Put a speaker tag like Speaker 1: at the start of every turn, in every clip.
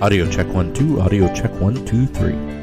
Speaker 1: Audio check 1 2, audio check 1 2 3.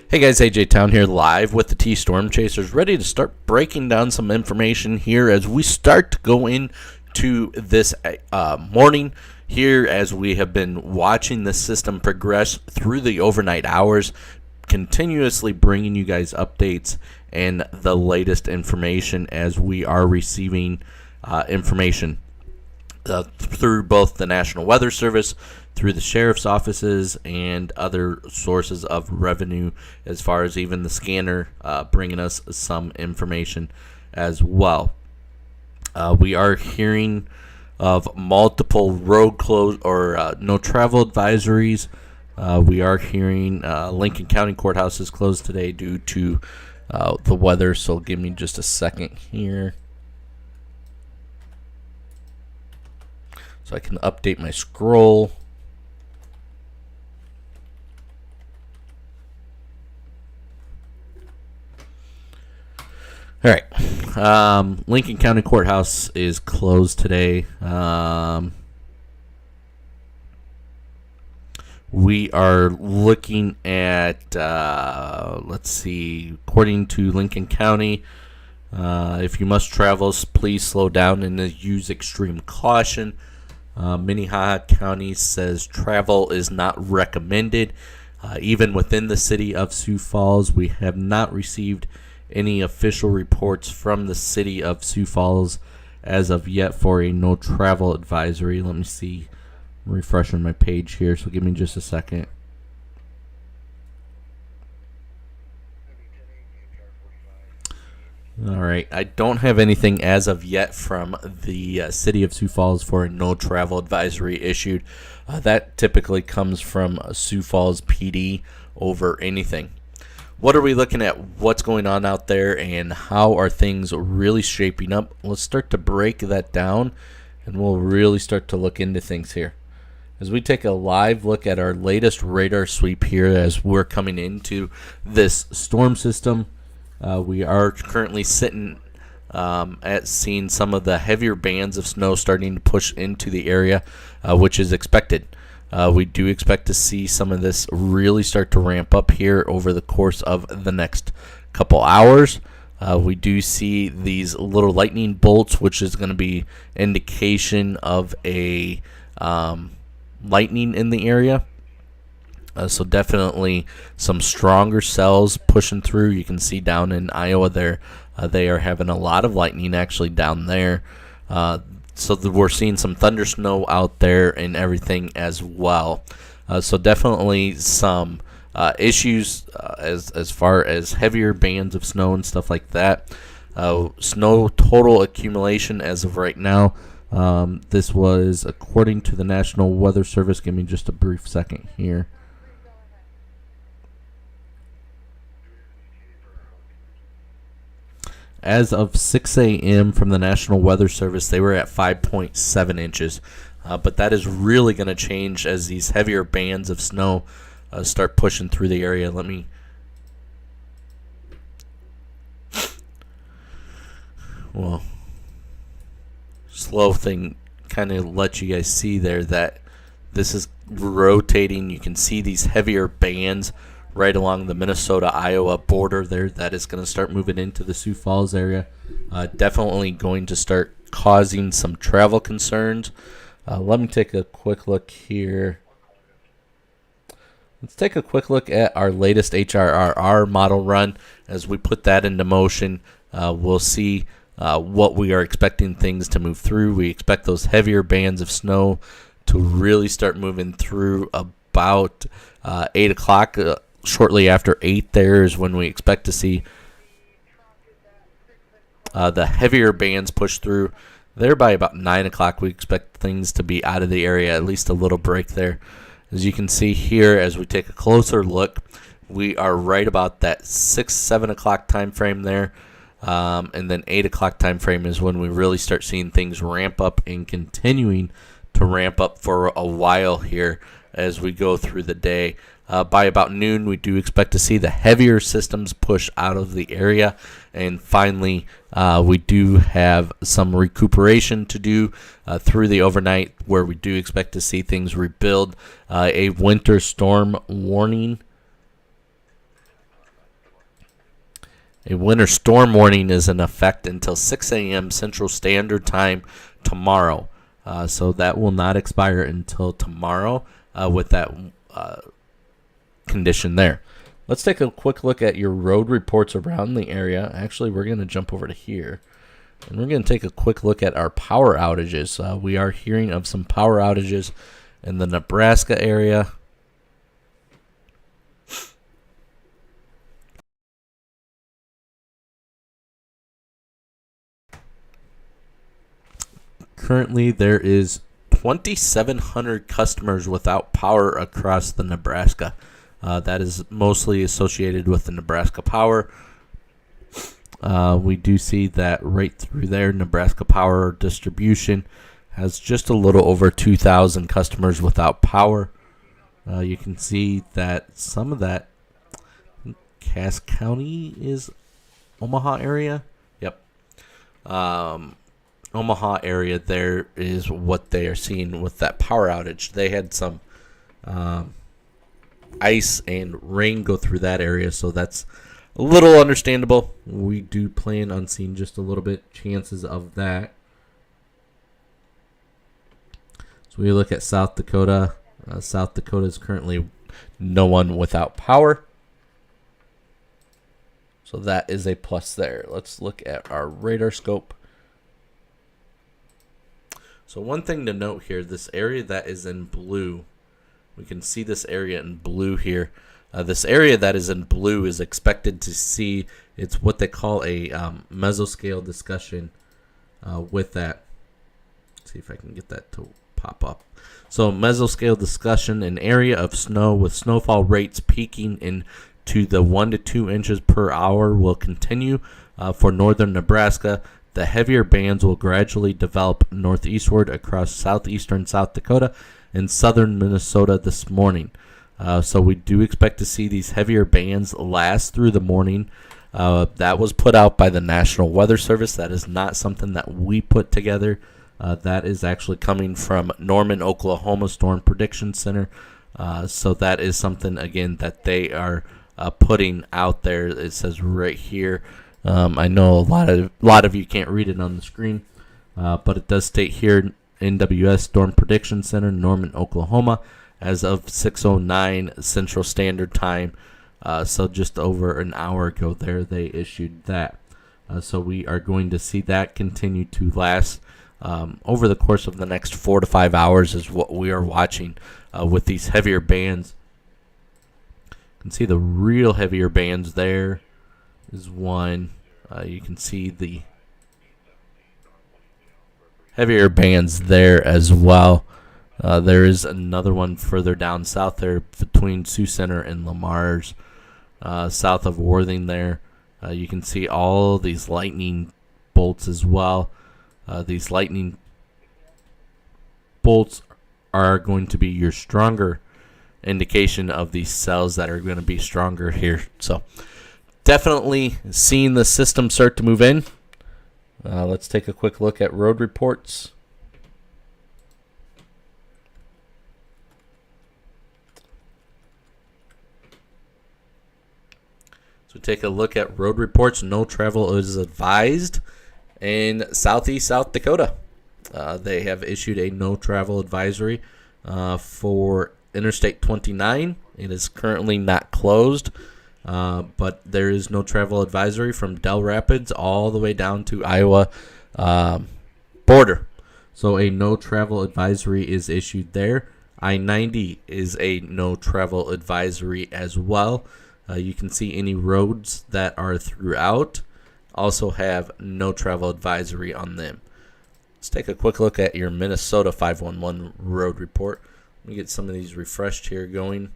Speaker 1: Hey guys, AJ Town here live with the T Storm Chasers, ready to start breaking down some information here as we start to go into this morning here, as we have been watching the system progress through the overnight hours, continuously bringing you guys updates and the latest information as we are receiving information through both the National Weather Service, through the sheriff's offices, and other sources of revenue, as far as even the scanner bringing us some information as well. We are hearing of multiple road close or no travel advisories. We are hearing Lincoln County Courthouse is closed today due to the weather, so give me just a second here so I can update my scroll. All right, Lincoln County Courthouse is closed today. We are looking at, let's see, according to Lincoln County, if you must travel, please slow down and use extreme caution. Minnehaha County says travel is not recommended. Even within the city of Sioux Falls, we have not received any official reports from the city of Sioux Falls as of yet for a no travel advisory. Let me see. I'm refreshing my page here, so give me just a second. All right, I don't have anything as of yet from the city of Sioux Falls for a no travel advisory issued. That typically comes from Sioux Falls PD over anything. What are we looking at? What's going on out there, and how are things really shaping up? Let's start to break that down, and we'll really start to look into things here. As we take a live look at our latest radar sweep here as we're coming into this storm system, we are currently sitting at seeing some of the heavier bands of snow starting to push into the area, which is expected. We do expect to see some of this really start to ramp up here over the course of the next couple hours. We do see these little lightning bolts, which is going to be indication of a lightning in the area. So definitely some stronger cells pushing through. You can see down in Iowa there, they are having a lot of lightning actually down there. So we're seeing some thunder snow out there and everything as well. So definitely some issues as far as heavier bands of snow and stuff like that. Snow total accumulation as of right now. This was according to the National Weather Service. Give me just a brief second here. As of 6 a.m. from the National Weather Service, they were at 5.7 inches. But that is really going to change as these heavier bands of snow start pushing through the area. Let me... Well, slow thing kind of let you guys see there that this is rotating. You can see these heavier bands right along the Minnesota-Iowa border there that is going to start moving into the Sioux Falls area. Definitely going to start causing some travel concerns. Let me take a quick look here. Let's take a quick look at our latest HRRR model run. As we put that into motion, we'll see what we are expecting things to move through. We expect those heavier bands of snow to really start moving through about 8 o'clock. Shortly after 8 there is when we expect to see the heavier bands push through. There by about 9 o'clock we expect things to be out of the area, at least a little break there. As you can see here, as we take a closer look, we are right about that 7 o'clock time frame there. And then 8 o'clock time frame is when we really start seeing things ramp up and continuing to ramp up for a while here as we go through the day. By about noon, we do expect to see the heavier systems push out of the area. And finally, we do have some recuperation to do through the overnight, where we do expect to see things rebuild. A winter storm warning. A winter storm warning is in effect until 6 a.m. Central Standard Time tomorrow. So that will not expire until tomorrow with that condition there. Let's take a quick look at your road reports around the area. Actually, we're going to jump over to here, and we're going to take a quick look at our power outages. We are hearing of some power outages in the Nebraska area. Currently, there is 2,700 customers without power across the Nebraska. That is mostly associated with the Nebraska Power. We do see that right through there, Nebraska Power Distribution has just a little over 2,000 customers without power. You can see that some of that, Cass County is Omaha area. Yep. Omaha area there is what they are seeing with that power outage. They had some ice and rain go through that area, so that's a little understandable. We do plan on seeing just a little bit chances of that. So we look at South Dakota. South Dakota is currently no one without power, so that is a plus there. Let's look at our radar scope. So one thing to note here, this area that is in blue, we can see this area in blue here. This area that is in blue is expected to see, it's what they call a mesoscale discussion with that. Let's see if I can get that to pop up. So mesoscale discussion, an area of snow with snowfall rates peaking into the 1 to 2 inches per hour will continue for northern Nebraska. The heavier bands will gradually develop northeastward across southeastern South Dakota and southern Minnesota this morning. So we do expect to see these heavier bands last through the morning. That was put out by the National Weather Service. That is not something that we put together. That is actually coming from Norman, Oklahoma Storm Prediction Center. So that is something, again, that they are putting out there. It says right here. I know a lot of you can't read it on the screen, but it does state here, NWS Storm Prediction Center, Norman, Oklahoma, as of 6:09 Central Standard Time. So just over an hour ago there, they issued that. So we are going to see that continue to last over the course of the next 4 to 5 hours is what we are watching with these heavier bands. You can see the real heavier bands there is one. You can see the heavier bands there as well. There is another one further down south there between Sioux Center and Lamar's, south of Worthing there. You can see all these lightning bolts as well. These lightning bolts are going to be your stronger indication of these cells that are going to be stronger here. So definitely seeing the system start to move in. Let's take a quick look at road reports. So take a look at road reports. No travel is advised in southeast South Dakota. They have issued a no travel advisory for Interstate 29. It is currently not closed, but there is no travel advisory from Del Rapids all the way down to Iowa border. So a no travel advisory is issued there. I-90 is a no travel advisory as well. You can see any roads that are throughout also have no travel advisory on them. Let's take a quick look at your Minnesota 511 road report. Let me get some of these refreshed here going.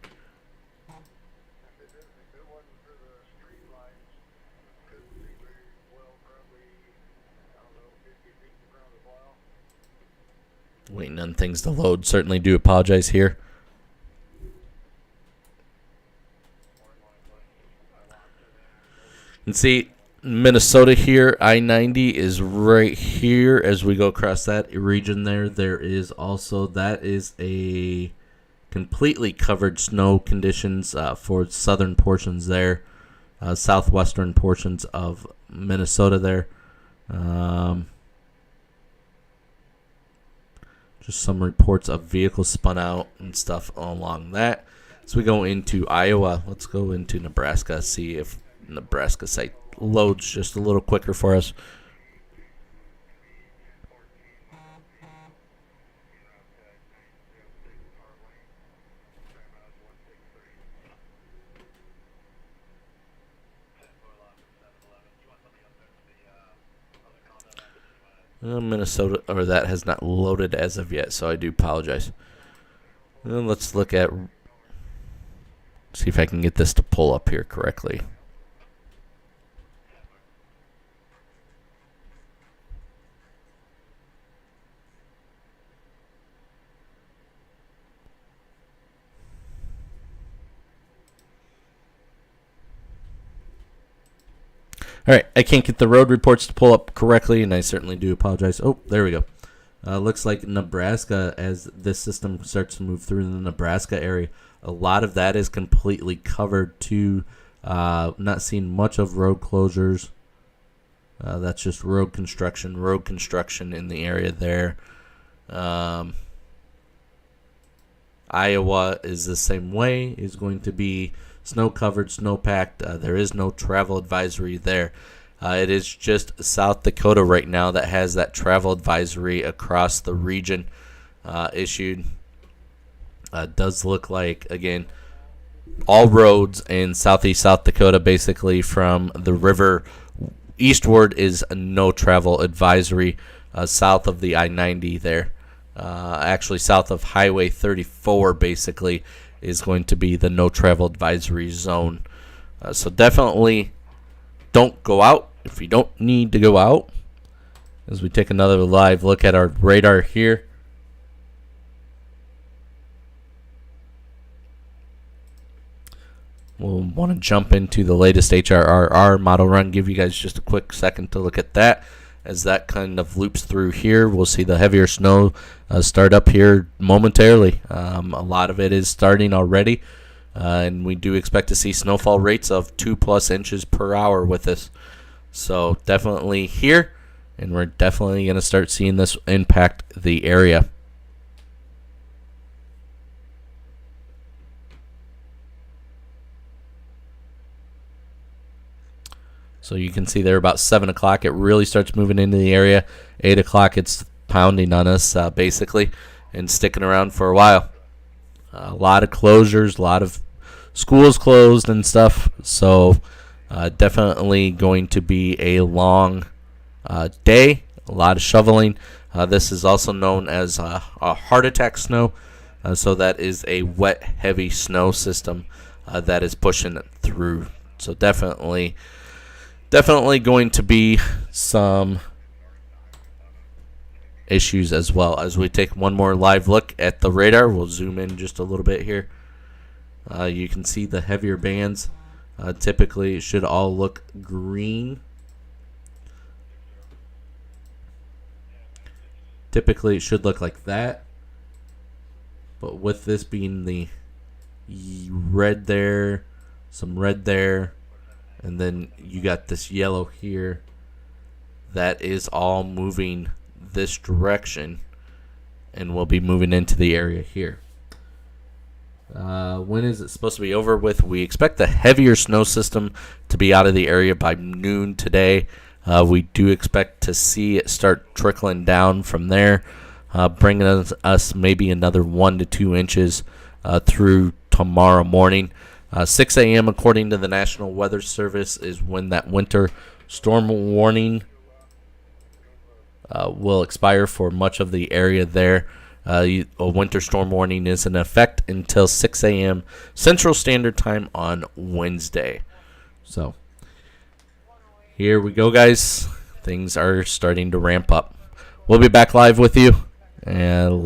Speaker 1: Waiting on things to load. Certainly do apologize here. You can see Minnesota here. I-90 is right here as we go across that region there. There is also, that is a completely covered snow conditions for southern portions there. Southwestern portions of Minnesota there. Just some reports of vehicles spun out and stuff along that. So we go into Iowa. Let's go into Nebraska, see if Nebraska site loads just a little quicker for us. Minnesota, or that has not loaded as of yet, so I do apologize. Let's look at, see if I can get this to pull up here correctly. All right, I can't get the road reports to pull up correctly, and I certainly do apologize. Oh, there we go. Looks like Nebraska, as this system starts to move through the Nebraska area, a lot of that is completely covered to not seeing much of road closures. That's just road construction in the area there. Iowa is the same way, is going to be snow-covered, snow-packed. There is no travel advisory there. It is just South Dakota right now that has that travel advisory across the region issued. Does look like, again, all roads in southeast South Dakota, basically from the river eastward, is a no travel advisory south of the I-90 there. Actually, south of Highway 34, basically, is going to be the no travel advisory zone. So definitely don't go out if you don't need to go out. As we take another live look at our radar here. We'll want to jump into the latest HRRR model run. Give you guys just a quick second to look at that. As that kind of loops through here, we'll see the heavier snow start up here momentarily. A lot of it is starting already, and we do expect to see snowfall rates of 2+ inches per hour with this. So definitely here, and we're definitely going to start seeing this impact the area. So you can see there about 7 o'clock, it really starts moving into the area. 8 o'clock, it's pounding on us, basically, and sticking around for a while. A lot of closures, a lot of schools closed and stuff. So definitely going to be a long day, a lot of shoveling. This is also known as a heart attack snow. So that is a wet, heavy snow system that is pushing it through. So definitely going to be some issues as well. As we take one more live look at the radar, we'll zoom in just a little bit here. You can see the heavier bands. Typically, it should all look green. Typically, it should look like that. But with this being the red there, some red there, And then you got this yellow here that is all moving this direction and will be moving into the area here. When is it supposed to be over with? We expect the heavier snow system to be out of the area by noon today. We do expect to see it start trickling down from there, bringing us maybe another 1 to 2 inches through tomorrow morning. 6 a.m. according to the National Weather Service is when that winter storm warning will expire for much of the area there. A winter storm warning is in effect until 6 a.m. Central Standard Time on Wednesday. So here we go, guys. Things are starting to ramp up. We'll be back live with you. And